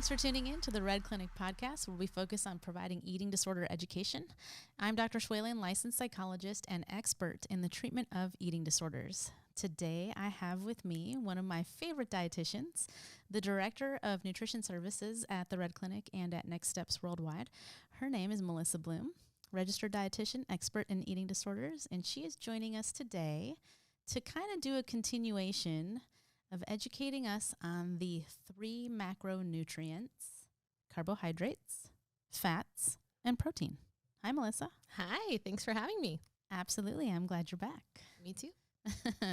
Thanks for tuning in to the Red Clinic podcast, where we focus on providing eating disorder education. I'm Dr. Schwalen, licensed psychologist and expert in the treatment of eating disorders. Today, I have with me one of my favorite dietitians, the Director of Nutrition Services at the Red Clinic and at Next Steps Worldwide. Her name is Melissa Bloom, registered dietitian, expert in eating disorders, and she is joining us today to kind of do a continuation of educating us on the 3 macronutrients: carbohydrates, fats, and protein. Hi, Melissa. Hi, thanks for having me. Absolutely. I'm glad you're back. Me too.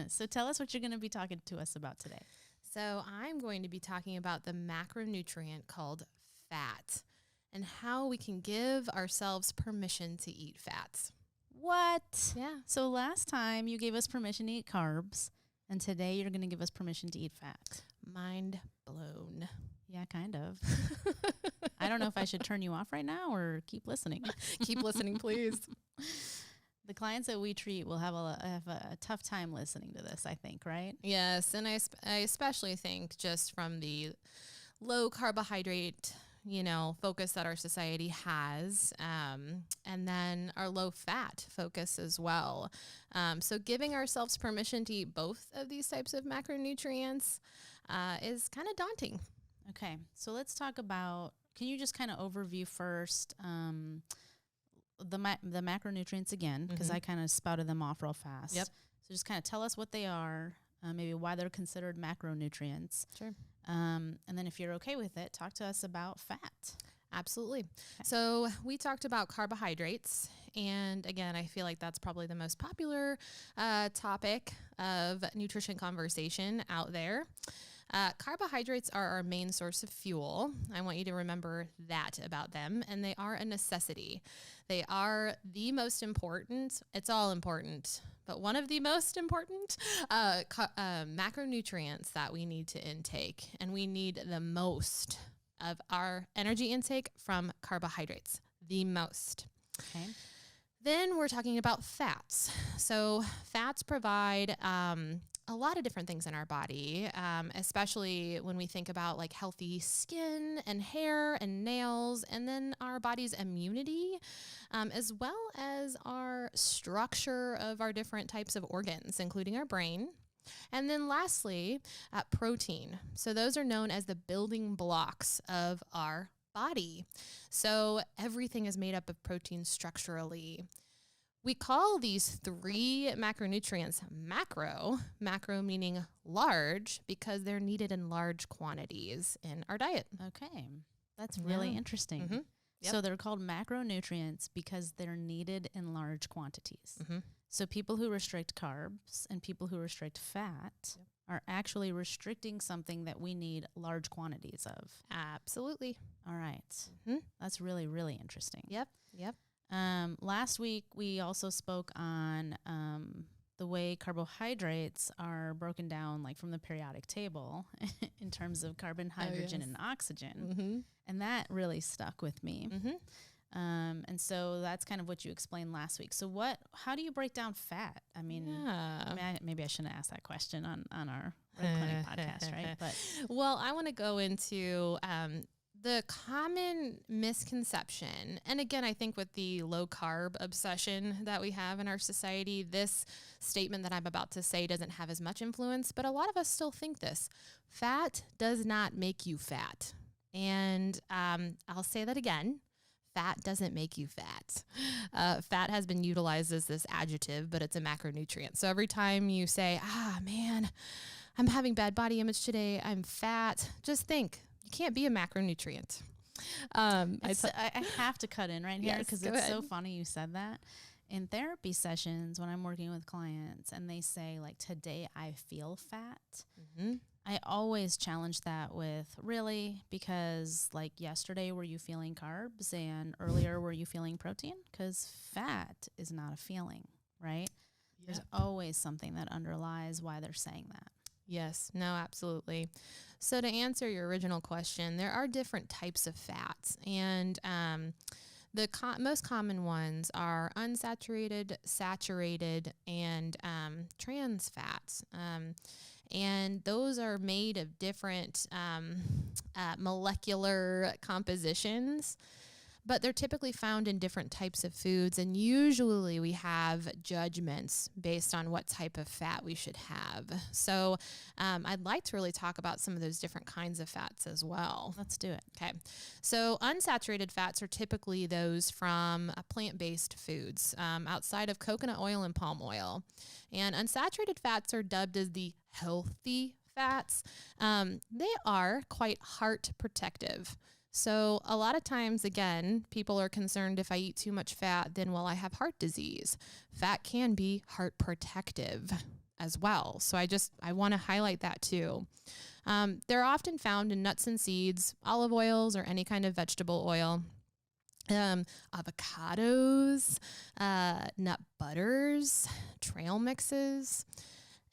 So tell us what you're going to be talking to us about today. So I'm going to be talking about the macronutrient called fat and how we can give ourselves permission to eat fats. What? Yeah. So last time you gave us permission to eat carbs, and today you're going to give us permission to eat fat. Mind blown. Yeah, kind of. I don't know if I should turn you off right now or keep listening. Keep listening, please. The clients that we treat will have a tough time listening to this, I think, right? Yes, and I especially think just from the low carbohydrate, focus that our society has, and then our low fat focus as well. So giving ourselves permission to eat both of these types of macronutrients is kind of daunting. Okay, so let's talk about, can you just kind of overview first the macronutrients again, because I kind of spouted them off real fast. Yep. So just kind of tell us what they are, maybe why they're considered macronutrients. Sure. And then if you're okay with it, talk to us about fat. Absolutely. Okay. So we talked about carbohydrates. And again, I feel like that's probably the most popular topic of nutrition conversation out there. Carbohydrates are our main source of fuel. I want you to remember that about them. And they are a necessity. They are the most important. It's all important. But one of the most important macronutrients that we need to intake. And we need the most of our energy intake from carbohydrates. The most. Okay. Then we're talking about fats. So fats provide a lot of different things in our body, especially when we think about like healthy skin and hair and nails, and then our body's immunity, as well as our structure of our different types of organs, including our brain. And then lastly, protein. So those are known as the building blocks of our body. So everything is made up of protein structurally. We call these 3 macronutrients macro meaning large, because they're needed in large quantities in our diet. Okay. That's really interesting. Mm-hmm. Yep. So they're called macronutrients because they're needed in large quantities. Mm-hmm. So people who restrict carbs and people who restrict fat are actually restricting something that we need large quantities of. Absolutely. All right. Mm-hmm. That's really, really interesting. Yep. Last week, we also spoke on the way carbohydrates are broken down, like from the periodic table, in terms of carbon, hydrogen, and oxygen. Mm-hmm. And that really stuck with me. Mm-hmm. And so that's kind of what you explained last week. So how do you break down fat? I mean, maybe I shouldn't ask that question on our Red Clinic podcast, right? But well, I want to go into the common misconception. And again, I think with the low carb obsession that we have in our society, this statement that I'm about to say doesn't have as much influence, but a lot of us still think this. Fat does not make you fat. And I'll say that again. Fat doesn't make you fat. Fat has been utilized as this adjective, but it's a macronutrient. So every time you say, man, I'm having bad body image today, I'm fat, just think, you can't be a macronutrient. I have to cut in right here because it's so funny you said that. In therapy sessions, when I'm working with clients and they say, like, today I feel fat, I always challenge that with, really? Because, like, yesterday were you feeling carbs and earlier were you feeling protein? Because fat is not a feeling, right? Yep. There's always something that underlies why they're saying that. Yes, no, absolutely. So to answer your original question, there are different types of fats, and The most common ones are unsaturated, saturated, and trans fats. And those are made of different molecular compositions, but they're typically found in different types of foods. And usually we have judgments based on what type of fat we should have. So I'd like to really talk about some of those different kinds of fats as well. Let's do it. Okay. So unsaturated fats are typically those from plant-based foods outside of coconut oil and palm oil. And unsaturated fats are dubbed as the healthy fats. They are quite heart protective. So a lot of times, again, people are concerned if I eat too much fat, then will I have heart disease? Fat can be heart protective as well. So I want to highlight that too. They're often found in nuts and seeds, olive oils, or any kind of vegetable oil. Avocados, nut butters, trail mixes.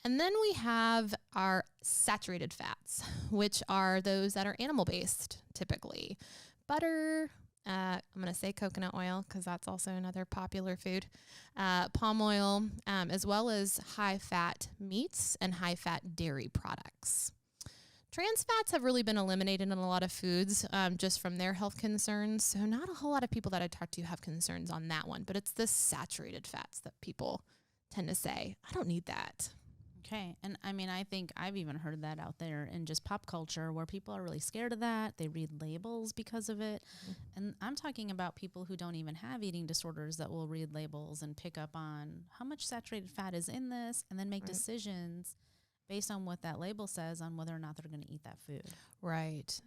And then we have our saturated fats, which are those that are animal-based, typically. Butter, I'm going to say coconut oil because that's also another popular food, palm oil, as well as high-fat meats and high-fat dairy products. Trans fats have really been eliminated in a lot of foods just from their health concerns. So not a whole lot of people that I talk to have concerns on that one, but it's the saturated fats that people tend to say, I don't need that. Okay. And I mean, I think I've even heard that out there in just pop culture where people are really scared of that. They read labels because of it. Mm-hmm. And I'm talking about people who don't even have eating disorders that will read labels and pick up on how much saturated fat is in this and then make decisions based on what that label says on whether or not they're going to eat that food. Right.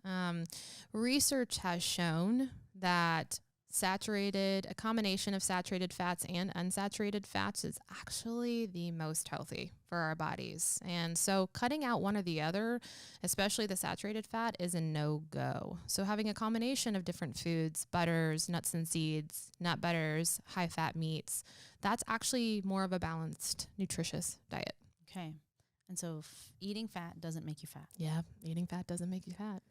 Research has shown that a combination of saturated fats and unsaturated fats is actually the most healthy for our bodies. And so cutting out one or the other, especially the saturated fat, is a no-go. So having a combination of different foods, butters, nuts and seeds, nut butters, high-fat meats, that's actually more of a balanced, nutritious diet. Okay. And so eating fat doesn't make you fat. Yeah, eating fat doesn't make you fat.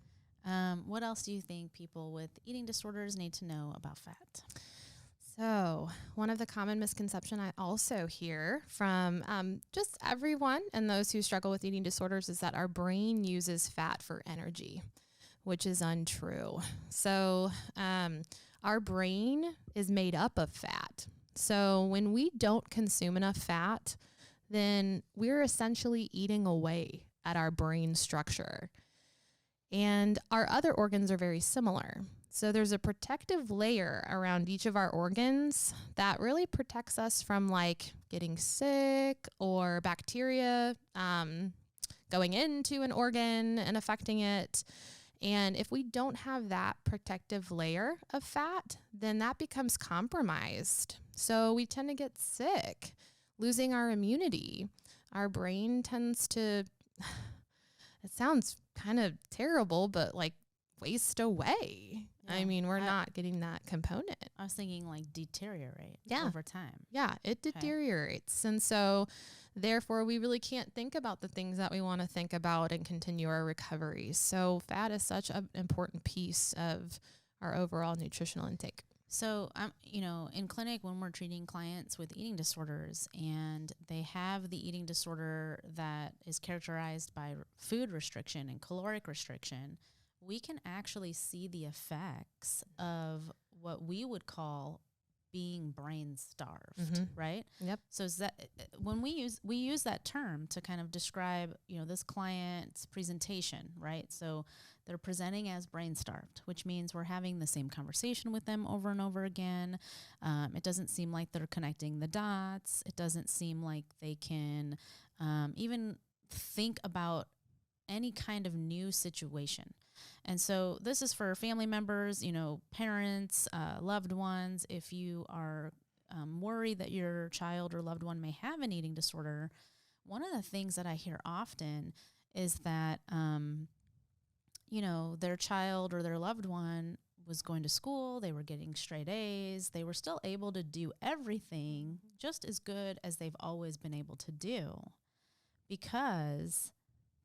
What else do you think people with eating disorders need to know about fat? So one of the common misconceptions I also hear from just everyone and those who struggle with eating disorders is that our brain uses fat for energy, which is untrue. So our brain is made up of fat. So when we don't consume enough fat, then we're essentially eating away at our brain structure. And our other organs are very similar. So there's a protective layer around each of our organs that really protects us from like getting sick or bacteria going into an organ and affecting it. And if we don't have that protective layer of fat, then that becomes compromised. So we tend to get sick, losing our immunity. Our brain tends to, it sounds kind of terrible, but like waste away. Yeah. I mean, we're not getting that component. I was thinking like deteriorate over time. Yeah, it deteriorates. And so therefore we really can't think about the things that we want to think about and continue our recovery. So fat is such an important piece of our overall nutritional intake. So, in clinic when we're treating clients with eating disorders and they have the eating disorder that is characterized by food restriction and caloric restriction, we can actually see the effects of what we would call being brain starved, right? Yep. So is that when we use that term to kind of describe, this client's presentation, right? So they're presenting as brain starved, which means we're having the same conversation with them over and over again. It doesn't seem like they're connecting the dots. It doesn't seem like they can even think about any kind of new situation. And so this is for family members, parents, loved ones. If you are worried that your child or loved one may have an eating disorder, one of the things that I hear often is that, their child or their loved one was going to school, they were getting straight A's, they were still able to do everything just as good as they've always been able to do because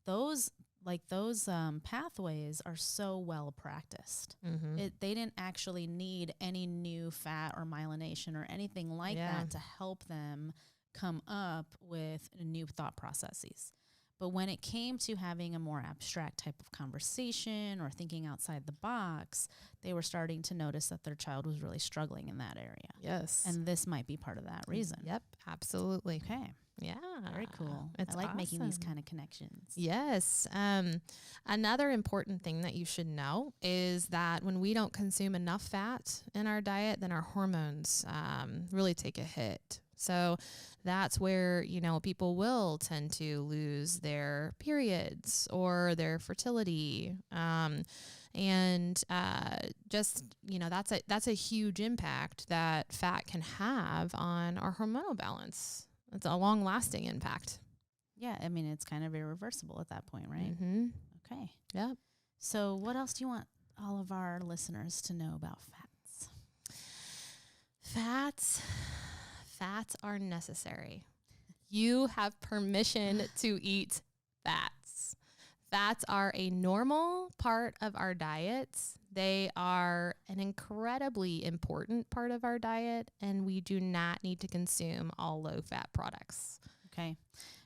those like those pathways are so well practiced. They didn't actually need any new fat or myelination or anything like that to help them come up with new thought processes. But when it came to having a more abstract type of conversation or thinking outside the box, they were starting to notice that their child was really struggling in that area. Yes. And this might be part of that reason. Yep, absolutely. Okay. Yeah. Very cool. It's I like making these awesome. kind of connections. Yes. Another important thing that you should know is that when we don't consume enough fat in our diet, then our hormones really take a hit. So that's where, people will tend to lose their periods or their fertility. That's a huge impact that fat can have on our hormonal balance. It's a long-lasting impact. Yeah, I mean, it's kind of irreversible at that point, right? Mm-hmm. Okay. Yep. So what else do you want all of our listeners to know about fats? Fats are necessary. You have permission to eat fats. Fats are a normal part of our diets. They are an incredibly important part of our diet, and we do not need to consume all low-fat products. Okay.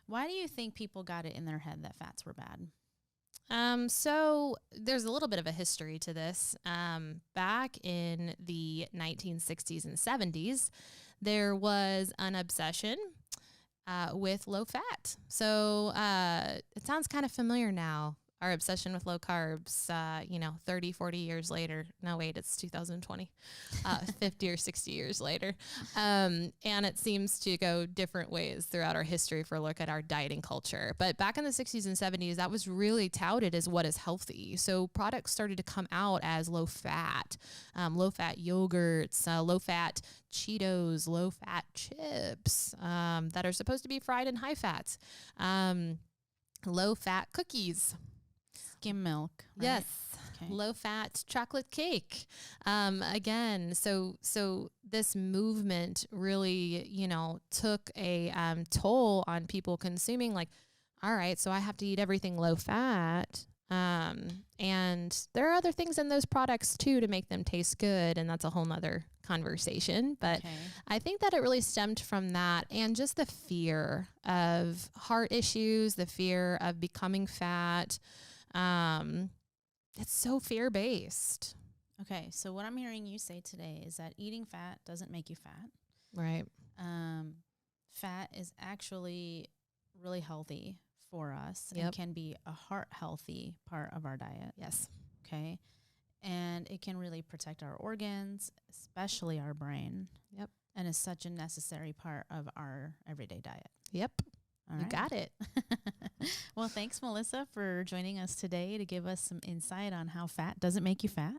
Why do you think people got it in their head that fats were bad? So there's a little bit of a history to this. Back in the 1960s and 70s, there was an obsession with low fat. So it sounds kind of familiar now, our obsession with low carbs, 30, 40 years later. No, wait, it's 2020, 50 or 60 years later. And it seems to go different ways throughout our history if we look at our dieting culture. But back in the 60s and 70s, that was really touted as what is healthy. So products started to come out as low fat yogurts, low fat Cheetos, low fat chips that are supposed to be fried in high fat, low fat cookies. Skim milk. Right? Yes. Okay. Low fat chocolate cake. Again, so this movement really, took a toll on people consuming like, all right, so I have to eat everything low fat. And there are other things in those products too to make them taste good. And that's a whole nother conversation. But I think that it really stemmed from that and just the fear of heart issues, the fear of becoming fat. It's so fear-based. Okay, so what I'm hearing you say today is that eating fat doesn't make you fat. Right. Fat is actually really healthy for us Yep. and can be a heart-healthy part of our diet. Yes. Okay, and it can really protect our organs, especially our brain. Yep. And is such a necessary part of our everyday diet. Yep. All You right. got it. Well, thanks, Melissa, for joining us today to give us some insight on how fat doesn't make you fat.